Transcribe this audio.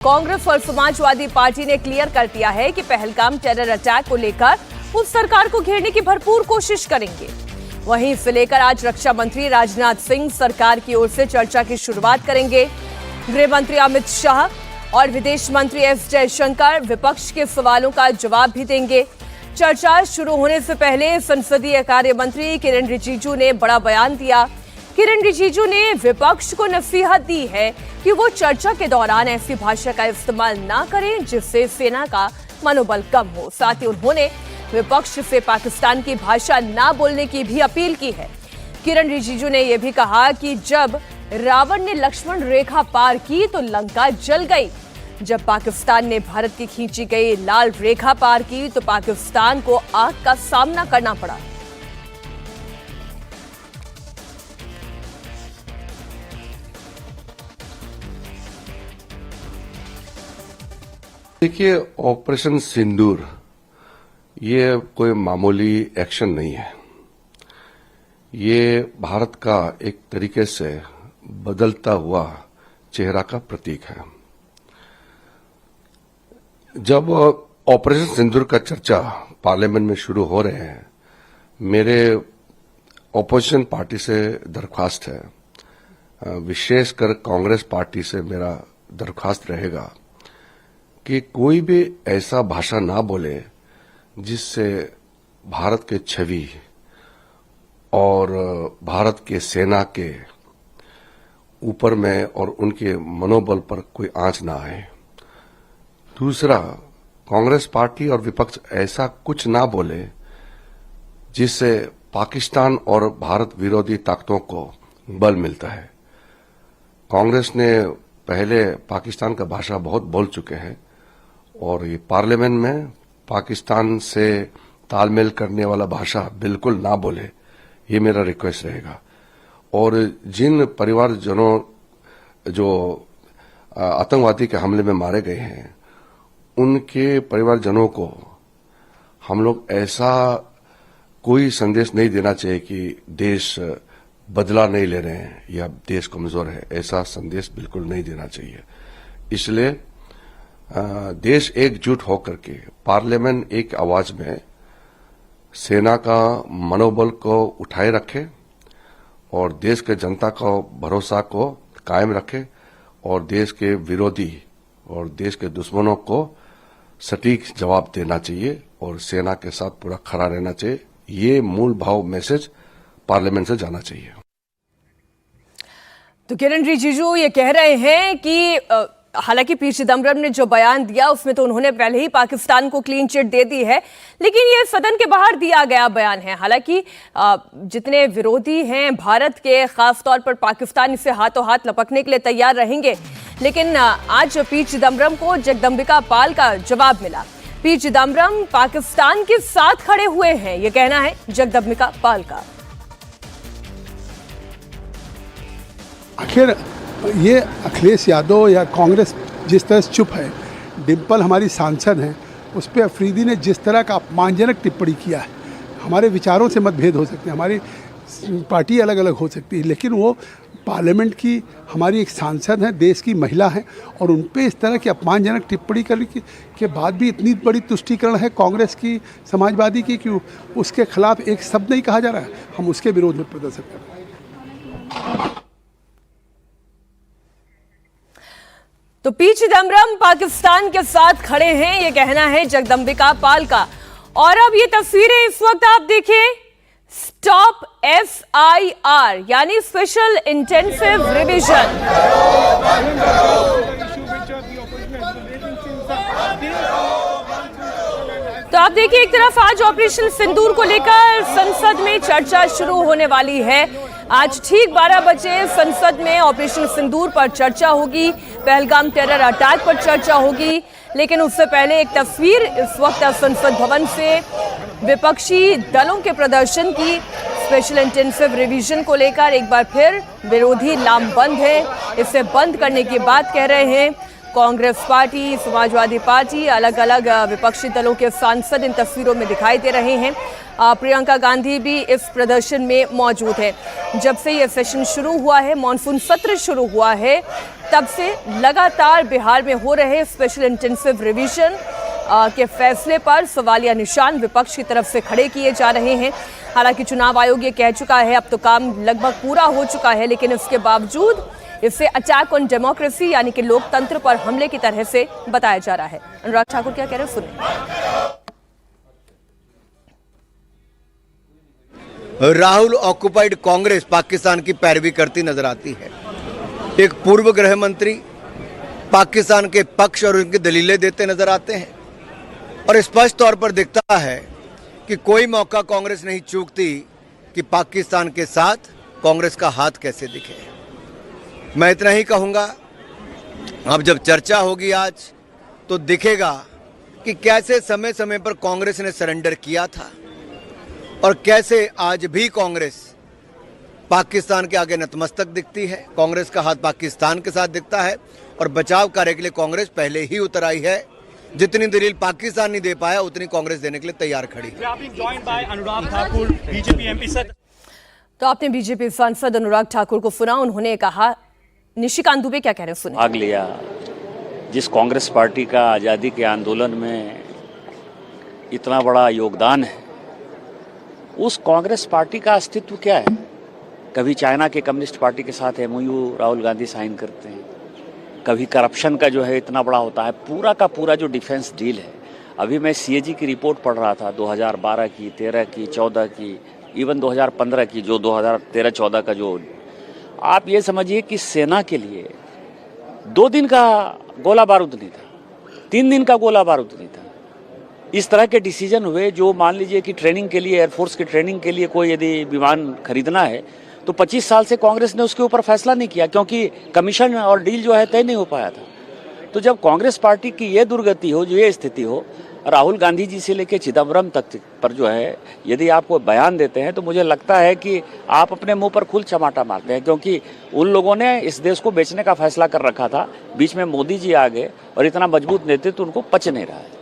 कांग्रेस और समाजवादी पार्टी ने क्लियर कर दिया है कि पहलगाम टेरर अटैक को लेकर वो सरकार को घेरने की भरपूर कोशिश करेंगे। वहीं इसे लेकर आज रक्षा मंत्री राजनाथ सिंह सरकार की ओर से चर्चा की शुरुआत करेंगे। गृह मंत्री अमित शाह और विदेश मंत्री एस जयशंकर विपक्ष के सवालों का जवाब भी देंगे। चर्चा शुरू होने से पहले संसदीय कार्य मंत्री किरेन रिजिजू ने बड़ा बयान दिया। किरेन रिजिजू ने विपक्ष को नसीहत दी है कि वो चर्चा के दौरान ऐसी भाषा का इस्तेमाल ना करें जिससे सेना का मनोबल कम हो। साथ ही उन्होंने विपक्ष से पाकिस्तान की भाषा ना बोलने की भी अपील की है। किरेन रिजिजू ने यह भी कहा कि जब रावण ने लक्ष्मण रेखा पार की तो लंका जल गई। जब पाकिस्तान ने भारत की खींची गई लाल रेखा पार की तो पाकिस्तान को आग का सामना करना पड़ा। देखिए, ऑपरेशन सिंदूर ये कोई मामूली एक्शन नहीं है। ये भारत का एक तरीके से बदलता हुआ चेहरा का प्रतीक है। जब ऑपरेशन सिंदूर का चर्चा पार्लियामेंट में शुरू हो रहे हैं, मेरे ऑपोजिशन पार्टी से दरख्वास्त है, विशेषकर कांग्रेस पार्टी से मेरा दरख्वास्त रहेगा कि कोई भी ऐसा भाषा ना बोले जिससे भारत के छवि और भारत के सेना के ऊपर में और उनके मनोबल पर कोई आंच ना आए। दूसरा, कांग्रेस पार्टी और विपक्ष ऐसा कुछ ना बोले जिससे पाकिस्तान और भारत विरोधी ताकतों को बल मिलता है। कांग्रेस ने पहले पाकिस्तान का भाषा बहुत बोल चुके हैं और ये पार्लियामेंट में पाकिस्तान से तालमेल करने वाला भाषा बिल्कुल ना बोले, ये मेरा रिक्वेस्ट रहेगा। और जिन परिवारजनों जो आतंकवादी के हमले में मारे गए हैं, उनके परिवारजनों को हम लोग ऐसा कोई संदेश नहीं देना चाहिए कि देश बदला नहीं ले रहे हैं या देश कमजोर है। ऐसा संदेश बिल्कुल नहीं देना चाहिए। इसलिए देश एकजुट होकर के पार्लियामेंट एक आवाज में सेना का मनोबल को उठाए रखे और देश के जनता का भरोसा को कायम रखे और देश के विरोधी और देश के दुश्मनों को सटीक जवाब देना चाहिए और सेना के साथ पूरा खड़ा रहना चाहिए। ये मूल भाव मैसेज पार्लियामेंट से जाना चाहिए। तो किरेन रिजिजू ये कह रहे हैं कि हालांकि पी चिदम्बरम ने जो बयान दिया उसमें तो उन्होंने पहले ही पाकिस्तान को क्लीन चिट दे दी है, लेकिन ये सदन के बाहर दिया गया बयान है। हालांकि जितने विरोधी हैं भारत के, खासतौर पर पाकिस्तान इसे हाथों हाथ लपकने के लिए तैयार रहेंगे। लेकिन आज पी चिदम्बरम को जगदम्बिका पाल का जवाब मिला। पी चिदम्बरम पाकिस्तान के साथ खड़े हुए हैं, ये कहना है जगदम्बिका पाल का। आखिर ये अखिलेश यादव या कांग्रेस जिस तरह से चुप है, डिम्पल हमारी सांसद हैं, उस पर अफरीदी ने जिस तरह का अपमानजनक टिप्पणी किया है। हमारे विचारों से मतभेद हो सकते हैं, हमारी पार्टी अलग अलग हो सकती है, लेकिन वो पार्लियामेंट की हमारी एक सांसद हैं, देश की महिला हैं, और उन पर इस तरह की अपमानजनक टिप्पणी करने के बाद भी इतनी बड़ी तुष्टीकरण है कांग्रेस की, समाजवादी की, कि उसके खिलाफ एक शब्द नहीं कहा जा रहा है। हम उसके विरोध में प्रदर्शन कर रहे हैं। तो पी चिदम्बरम पाकिस्तान के साथ खड़े हैं, ये कहना है जगदम्बिका पाल का। और अब ये तस्वीरें इस वक्त आप देखिए, स्टॉप SIR यानी स्पेशल इंटेंसिव रिवीजन। तो आप देखिए, एक तरफ आज ऑपरेशन सिंदूर को लेकर संसद में चर्चा शुरू होने वाली है। आज ठीक 12 बजे संसद में ऑपरेशन सिंदूर पर चर्चा होगी, पहलगाम टेरर अटैक पर चर्चा होगी। लेकिन उससे पहले एक तस्वीर इस वक्त संसद भवन से विपक्षी दलों के प्रदर्शन की। स्पेशल इंटेंसिव रिवीजन को लेकर एक बार फिर विरोधी लामबंद है, इसे बंद करने की बात कह रहे हैं। कांग्रेस पार्टी, समाजवादी पार्टी, अलग अलग विपक्षी दलों के सांसद इन तस्वीरों में दिखाई दे रहे हैं। प्रियंका गांधी भी इस प्रदर्शन में मौजूद है। जब से ये सेशन शुरू हुआ है, मॉनसून सत्र शुरू हुआ है, तब से लगातार बिहार में हो रहे स्पेशल इंटेंसिव रिवीजन के फैसले पर सवालिया निशान विपक्ष की तरफ से खड़े किए जा रहे हैं। हालांकि चुनाव आयोग ये कह चुका है अब तो काम लगभग पूरा हो चुका है, लेकिन इसके बावजूद इसे अटैक ऑन डेमोक्रेसी यानी कि लोकतंत्र पर हमले की तरह से बताया जा रहा है। अनुराग ठाकुर क्या कह रहे हैं, सुनिए। राहुल ऑक्युपाइड कांग्रेस पाकिस्तान की पैरवी करती नजर आती है। एक पूर्व गृह मंत्री पाकिस्तान के पक्ष और उनकी दलीलें देते नजर आते हैं और स्पष्ट तौर पर दिखता है कि कोई मौका कांग्रेस नहीं चूकती कि पाकिस्तान के साथ कांग्रेस का हाथ कैसे दिखे। मैं इतना ही कहूंगा, अब जब चर्चा होगी आज तो दिखेगा कि कैसे समय समय पर कांग्रेस ने सरेंडर किया था और कैसे आज भी कांग्रेस पाकिस्तान के आगे नतमस्तक दिखती है। कांग्रेस का हाथ पाकिस्तान के साथ दिखता है और बचाव कार्य के लिए कांग्रेस पहले ही उतर आई है। जितनी दलील पाकिस्तान नहीं दे पाया उतनी कांग्रेस देने के लिए तैयार खड़ी है। तो आपने बीजेपी सांसद अनुराग ठाकुर को सुना, उन्होंने कहा। निशिकांत दुबे क्या कह रहे हैं, सुनिए। भाग लिया जिस कांग्रेस पार्टी का आज़ादी के आंदोलन में इतना बड़ा योगदान है, उस कांग्रेस पार्टी का अस्तित्व क्या है? कभी चाइना के कम्युनिस्ट पार्टी के साथ एमओयू राहुल गांधी साइन करते हैं, कभी करप्शन का जो है इतना बड़ा होता है। पूरा का पूरा जो डिफेंस डील है, अभी मैं सीएजी की रिपोर्ट पढ़ रहा था 2012 की, 13 की, 14 की, इवन 2015 की, जो 2013-14 का जो, आप ये समझिए कि सेना के लिए 2 दिन का गोला बारूद नहीं था, 3 दिन का गोला बारूद नहीं था। इस तरह के डिसीजन हुए जो मान लीजिए कि ट्रेनिंग के लिए, एयरफोर्स की ट्रेनिंग के लिए कोई यदि विमान खरीदना है तो 25 साल से कांग्रेस ने उसके ऊपर फैसला नहीं किया, क्योंकि कमीशन और डील जो है तय नहीं हो पाया था। तो जब कांग्रेस पार्टी की ये दुर्गति हो, जो ये स्थिति हो, राहुल गांधी जी से लेकर चिदम्बरम तक पर जो है यदि आप कोई बयान देते हैं तो मुझे लगता है कि आप अपने मुंह पर खुल चमाटा मारते हैं, क्योंकि उन लोगों ने इस देश को बेचने का फैसला कर रखा था। बीच में मोदी जी आ गए और इतना मजबूत नेतृत्व उनको पच नहीं रहा है।